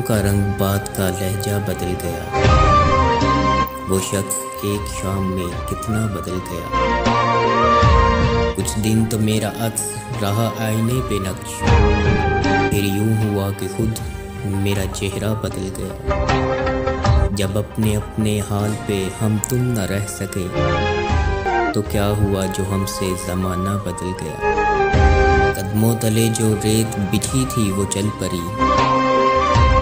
का रंग, बात का लहजा बदल गया। वो शख्स एक शाम में कितना बदल गया। कुछ दिन तो मेरा अक्स रहा आईने पे नक्श, फिर यूं हुआ कि खुद मेरा चेहरा बदल गया। जब अपने अपने हाल पे हम तुम न रह सके, तो क्या हुआ जो हमसे ज़माना बदल गया। कदमों तले जो रेत बिछी थी वो चल पड़ी,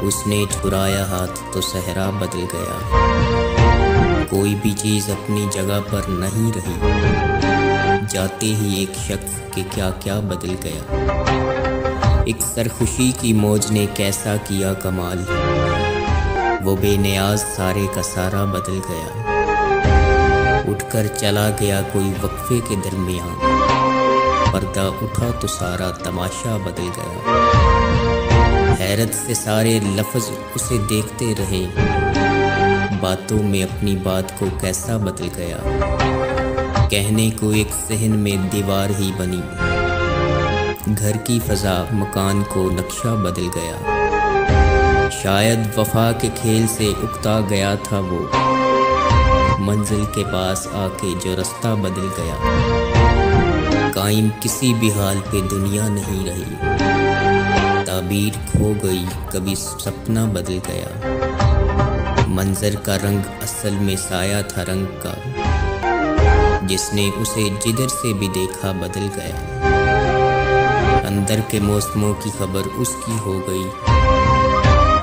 उसने छुराया हाथ तो सहरा बदल गया। कोई भी चीज़ अपनी जगह पर नहीं रही, जाते ही एक शख्स के क्या क्या बदल गया। एक सरखुशी की मौज ने कैसा किया कमाल, वो बेनियाज सारे का सारा बदल गया। उठकर चला गया कोई वक्फे के दरमियान, पर्दा उठा तो सारा तमाशा बदल गया। हैरत से सारे लफ्ज़ उसे देखते रहे, बातों में अपनी बात को कैसा बदल गया। कहने को एक सहन में दीवार ही बनी, घर की फ़ज़ा मकान को नक्शा बदल गया। शायद वफ़ा के खेल से उकता गया था वो, मंजिल के पास आके जो रास्ता बदल गया। कायम किसी भी हाल पे दुनिया नहीं रही, ताबीर खो गई कभी सपना बदल गया। मंजर का रंग असल में साया था रंग का, जिसने उसे जिधर से भी देखा बदल गया। अंदर के मौसमों की खबर उसकी हो गई,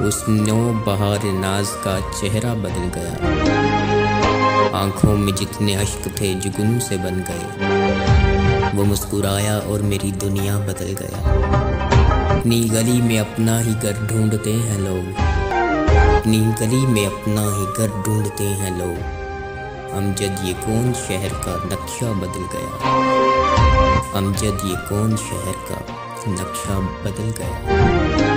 उस नौ बहार नाज का चेहरा बदल गया। आंखों में जितने अश्क थे जुगनू से बन गए, वो मुस्कुराया और मेरी दुनिया बदल गया। अपनी गली में अपना ही घर ढूंढते हैं लोग, अपनी गली में अपना ही घर ढूंढते हैं लोग। अमजद ये कौन शहर का नक्शा बदल गया, अमजद ये कौन शहर का नक्शा बदल गया।